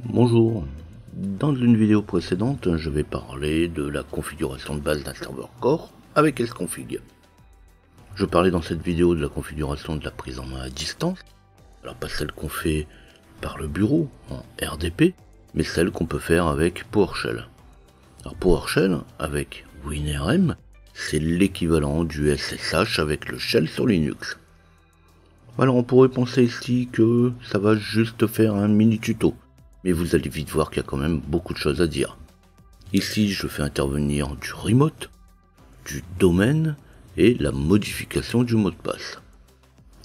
Bonjour, dans une vidéo précédente, je vais parler de la configuration de base d'un serveur core avec sconfig. Je parlais dans cette vidéo de la configuration de la prise en main à distance, alors pas celle qu'on fait par le bureau en RDP, mais celle qu'on peut faire avec PowerShell. Alors PowerShell avec WinRM, c'est l'équivalent du SSH avec le shell sur Linux. Alors on pourrait penser ici que ça va juste faire un mini tuto, mais vous allez vite voir qu'il y a quand même beaucoup de choses à dire. Ici je fais intervenir du remote, du domaine et la modification du mot de passe.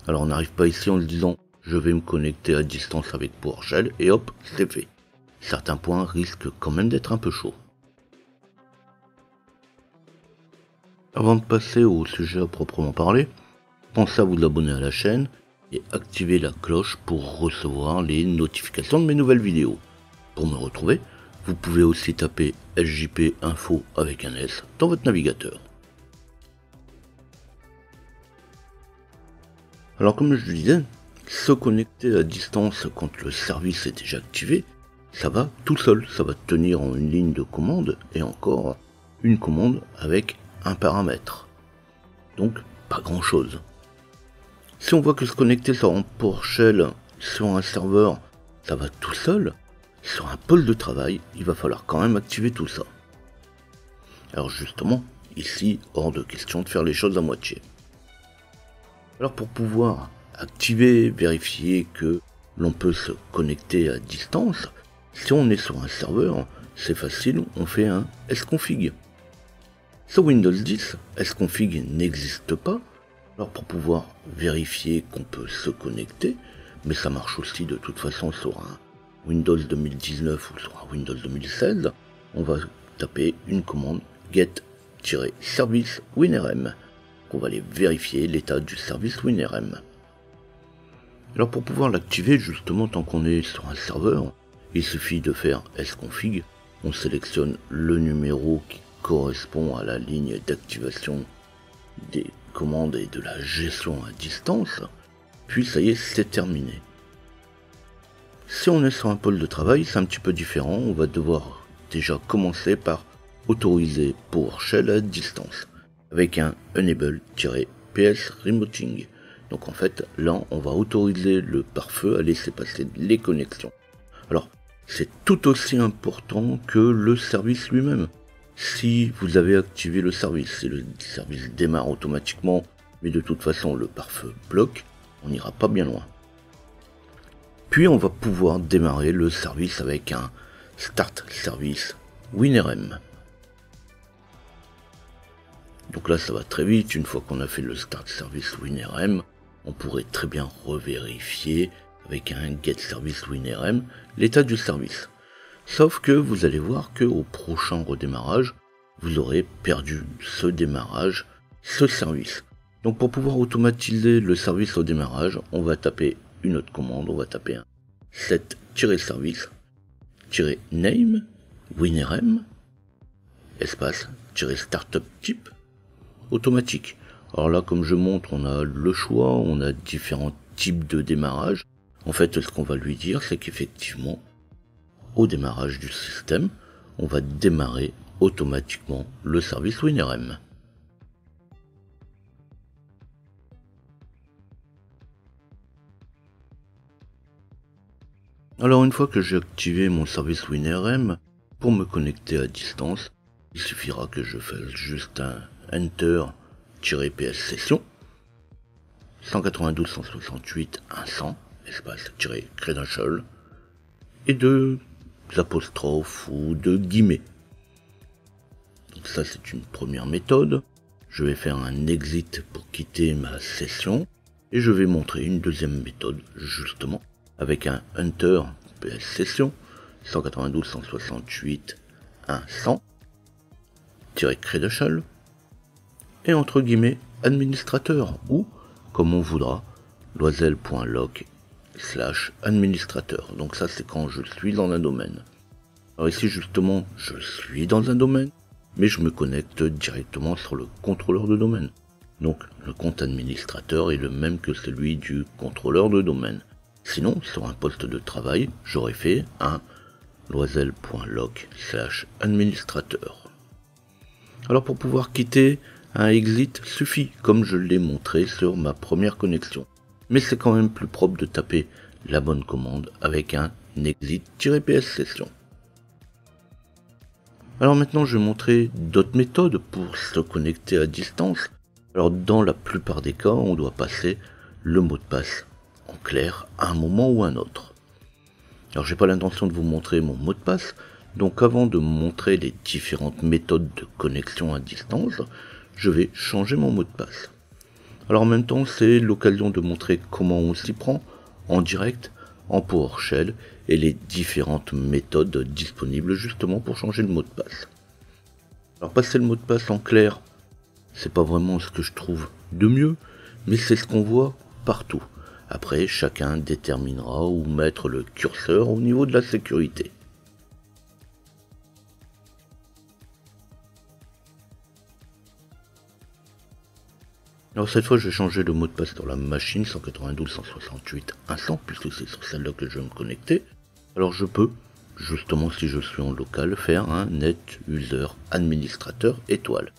Alors on n'arrive pas ici en se disant je vais me connecter à distance avec PowerShell et hop c'est fait. Certains points risquent quand même d'être un peu chauds. Avant de passer au sujet à proprement parler, pensez à vous abonner à la chaîne et activer la cloche pour recevoir les notifications de mes nouvelles vidéos. Pour me retrouver, vous pouvez aussi taper SJP Info avec un S dans votre navigateur. Alors comme je le disais, se connecter à distance quand le service est déjà activé, ça va tout seul, ça va tenir en une ligne de commande et encore une commande avec un paramètre. Donc pas grand chose. Si on voit que se connecter sur un PowerShell sur un serveur, ça va tout seul, sur un pôle de travail, il va falloir quand même activer tout ça. Alors justement, ici, hors de question de faire les choses à moitié. Alors pour pouvoir activer, vérifier que l'on peut se connecter à distance, si on est sur un serveur, c'est facile, on fait un sconfig. Sur Windows 10, sconfig n'existe pas. Alors pour pouvoir vérifier qu'on peut se connecter, mais ça marche aussi de toute façon sur un Windows 2019 ou sur un Windows 2016, on va taper une commande get-service WinRM. On va aller vérifier l'état du service WinRM. Alors pour pouvoir l'activer justement tant qu'on est sur un serveur, il suffit de faire sconfig, on sélectionne le numéro qui correspond à la ligne d'activation des commandes et de la gestion à distance, puis ça y est, c'est terminé. Si on est sur un pôle de travail, c'est un petit peu différent, on va devoir déjà commencer par autoriser PowerShell à distance, avec un enable-ps remoting. Donc en fait, là, on va autoriser le pare-feu à laisser passer les connexions. Alors, c'est tout aussi important que le service lui-même. Si vous avez activé le service, et le service démarre automatiquement, mais de toute façon le pare-feu bloque, on n'ira pas bien loin. Puis on va pouvoir démarrer le service avec un Start Service WinRM. Donc là ça va très vite, une fois qu'on a fait le Start Service WinRM, on pourrait très bien revérifier avec un Get Service WinRM l'état du service. Sauf que vous allez voir qu'au prochain redémarrage, vous aurez perdu ce démarrage, ce service. Donc pour pouvoir automatiser le service au démarrage, on va taper une autre commande, on va taper un set-service-name WinRM espace-startup type automatique. Alors là, comme je montre, on a le choix, on a différents types de démarrage. En fait, ce qu'on va lui dire, c'est qu'effectivement, au démarrage du système, on va démarrer automatiquement le service WinRM. Alors une fois que j'ai activé mon service WinRM, pour me connecter à distance, il suffira que je fasse juste un enter-ps session 192.168.100 espace-credential et deux apostrophes ou de guillemets. Donc ça c'est une première méthode. Je vais faire un exit pour quitter ma session et je vais montrer une deuxième méthode justement avec un enter ps session 192.168.100-credential et entre guillemets administrateur ou comme on voudra loisel.loc/administrateur. Donc ça c'est quand je suis dans un domaine. Alors ici justement je suis dans un domaine, mais je me connecte directement sur le contrôleur de domaine. Donc le compte administrateur est le même que celui du contrôleur de domaine. Sinon, sur un poste de travail, j'aurais fait un loisel.loc/administrateur. Alors pour pouvoir quitter, un exit suffit, comme je l'ai montré sur ma première connexion. Mais c'est quand même plus propre de taper la bonne commande avec un exit-ps session. Alors maintenant je vais montrer d'autres méthodes pour se connecter à distance. Alors dans la plupart des cas, on doit passer le mot de passe en clair à un moment ou un autre. Alors j'ai pas l'intention de vous montrer mon mot de passe, donc avant de montrer les différentes méthodes de connexion à distance, je vais changer mon mot de passe. Alors en même temps, c'est l'occasion de montrer comment on s'y prend en direct, en PowerShell et les différentes méthodes disponibles justement pour changer le mot de passe. Alors passer le mot de passe en clair, c'est pas vraiment ce que je trouve de mieux, mais c'est ce qu'on voit partout. Après, chacun déterminera où mettre le curseur au niveau de la sécurité. Alors cette fois, je vais changer le mot de passe dans la machine 192.168.100 puisque c'est sur celle-là que je vais me connecter. Alors je peux, justement si je suis en local, faire un net user administrateur étoile.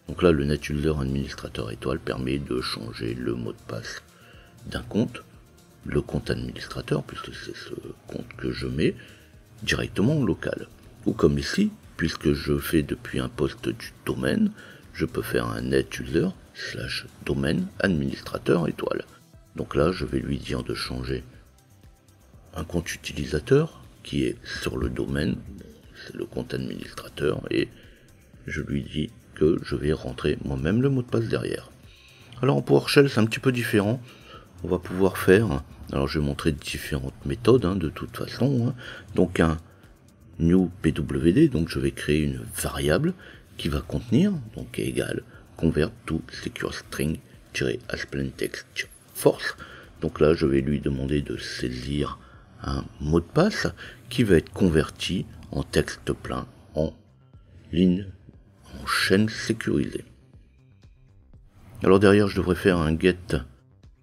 Donc là, le net user administrateur étoile permet de changer le mot de passe d'un compte, le compte administrateur, puisque c'est ce compte que je mets directement en local. Ou comme ici, puisque je fais depuis un poste du domaine, je peux faire un net user / domaine administrateur étoile. Donc là, je vais lui dire de changer un compte utilisateur qui est sur le domaine, c'est le compte administrateur, et je lui dis que je vais rentrer moi-même le mot de passe derrière. Alors en PowerShell, c'est un petit peu différent. On va pouvoir faire, alors je vais montrer différentes méthodes de toute façon, donc un new pwd, donc je vais créer une variable qui va contenir, donc égal convert to secure string-asplaintext force. Donc là je vais lui demander de saisir un mot de passe qui va être converti en texte plein en ligne, en chaîne sécurisée. Alors derrière je devrais faire un get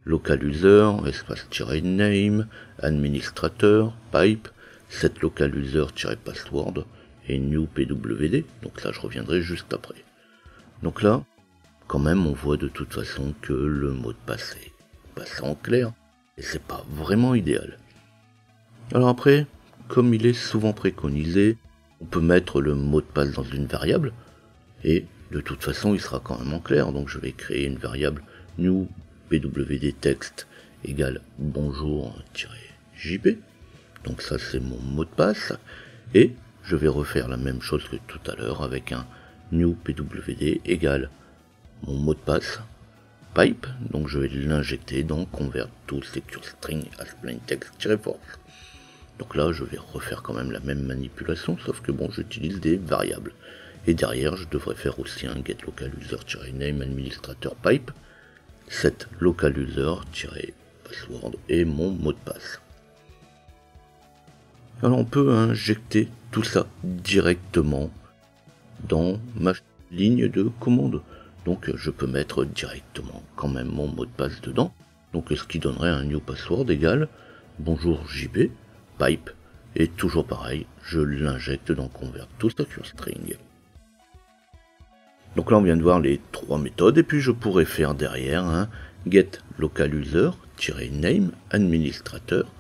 local user, espace-name, administrateur, pipe, set local user-password et new pwd. Donc là je reviendrai juste après. Donc là, quand même on voit de toute façon que le mot de passe est passé en clair et c'est pas vraiment idéal. Alors après, comme il est souvent préconisé, on peut mettre le mot de passe dans une variable et de toute façon il sera quand même en clair. Donc je vais créer une variable new pwd text égale bonjour-jp. Donc ça c'est mon mot de passe et je vais refaire la même chose que tout à l'heure avec un new pwd égale mon mot de passe pipe, donc je vais l'injecter dans convert to secure string as plain text-force. Donc là je vais refaire quand même la même manipulation, sauf que bon, j'utilise des variables. Et derrière je devrais faire aussi un get local user-name administrateur pipe, set local user-password et mon mot de passe. Alors on peut injecter tout ça directement dans ma ligne de commande. Donc je peux mettre directement quand même mon mot de passe dedans. Donc ce qui donnerait un new password égale bonjour JP, pipe, et toujours pareil, je l'injecte dans convert to secure string. Donc là on vient de voir les trois méthodes, et puis je pourrais faire derrière un get local user-name administrateur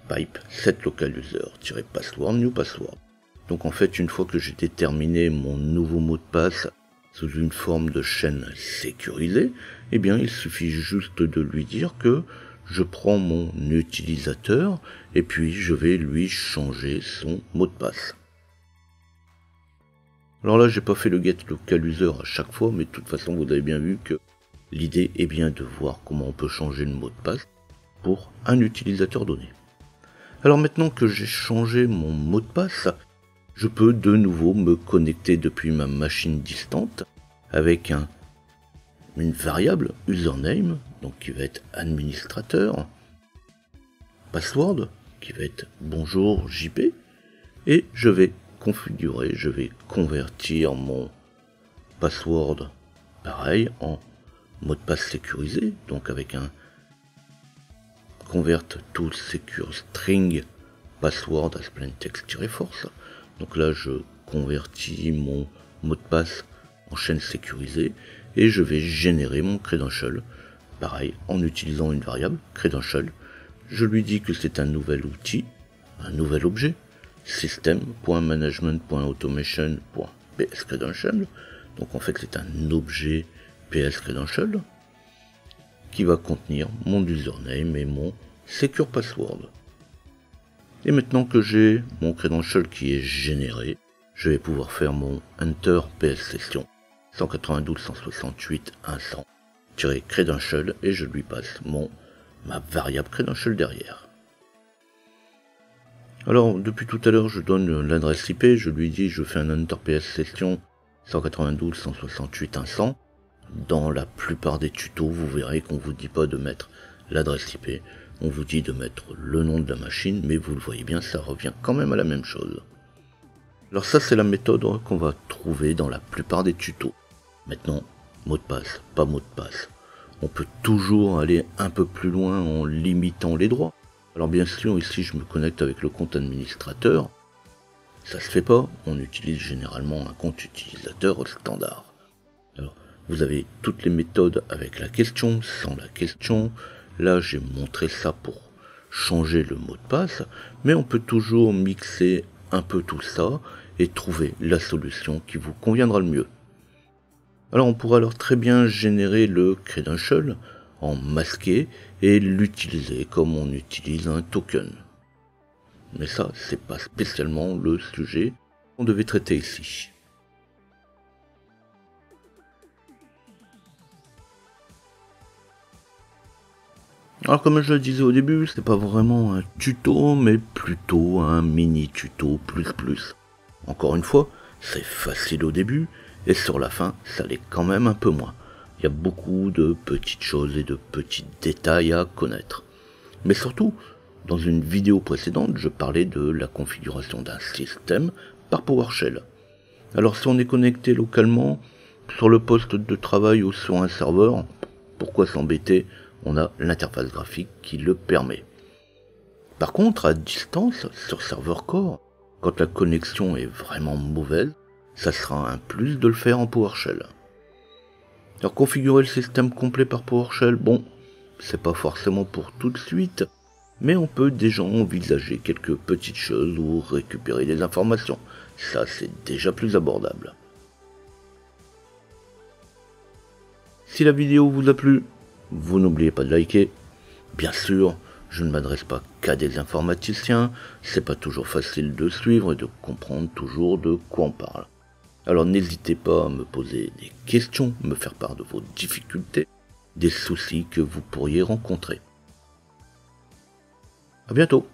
pipe set local user-password new password. Donc en fait, une fois que j'ai déterminé mon nouveau mot de passe sous une forme de chaîne sécurisée, eh bien il suffit juste de lui dire que je prends mon utilisateur et puis je vais lui changer son mot de passe. Alors là, j'ai pas fait le get local user à chaque fois, mais de toute façon vous avez bien vu que l'idée est bien de voir comment on peut changer le mot de passe pour un utilisateur donné. Alors maintenant que j'ai changé mon mot de passe, je peux de nouveau me connecter depuis ma machine distante avec une variable username, donc qui va être administrateur, password, qui va être bonjour JP, et je vais configurer, je vais convertir mon password pareil en mot de passe sécurisé, donc avec un convert to secure string password as plaintext-force. Donc là, je convertis mon mot de passe en chaîne sécurisée et je vais générer mon credential. Pareil, en utilisant une variable credential, je lui dis que c'est un nouvel outil, un nouvel objet, system.management.automation.psCredential. Donc en fait, c'est un objet psCredential qui va contenir mon username et mon secure password. Et maintenant que j'ai mon credential qui est généré, je vais pouvoir faire mon enter ps session 192.168.100-credential et je lui passe ma variable credential derrière. Alors depuis tout à l'heure je donne l'adresse IP, je lui dis je fais un enter ps session 192.168.100. Dans la plupart des tutos vous verrez qu'on vous dit pas de mettre l'adresse IP, on vous dit de mettre le nom de la machine, mais vous le voyez bien, ça revient quand même à la même chose. Alors ça c'est la méthode qu'on va trouver dans la plupart des tutos. Maintenant, mot de passe, pas mot de passe. On peut toujours aller un peu plus loin en limitant les droits. Alors bien sûr, ici je me connecte avec le compte administrateur. Ça se fait pas, on utilise généralement un compte utilisateur standard. Alors, vous avez toutes les méthodes avec la question, sans la question. Là, j'ai montré ça pour changer le mot de passe, mais on peut toujours mixer un peu tout ça et trouver la solution qui vous conviendra le mieux. Alors, on pourra alors très bien générer le credential en masqué et l'utiliser comme on utilise un token. Mais ça, c'est pas spécialement le sujet qu'on devait traiter ici. Alors comme je le disais au début, c'est pas vraiment un tuto, mais plutôt un mini tuto plus. Encore une fois, c'est facile au début, et sur la fin, ça l'est quand même un peu moins. Il y a beaucoup de petites choses et de petits détails à connaître. Mais surtout, dans une vidéo précédente, je parlais de la configuration d'un système par PowerShell. Alors si on est connecté localement, sur le poste de travail ou sur un serveur, pourquoi s'embêter ? On a l'interface graphique qui le permet. Par contre, à distance, sur serveur core, quand la connexion est vraiment mauvaise, ça sera un plus de le faire en PowerShell. Alors configurer le système complet par PowerShell, bon, c'est pas forcément pour tout de suite, mais on peut déjà envisager quelques petites choses ou récupérer des informations. Ça, c'est déjà plus abordable. Si la vidéo vous a plu, vous n'oubliez pas de liker. Bien sûr, je ne m'adresse pas qu'à des informaticiens, c'est pas toujours facile de suivre et de comprendre toujours de quoi on parle. Alors n'hésitez pas à me poser des questions, me faire part de vos difficultés, des soucis que vous pourriez rencontrer. À bientôt.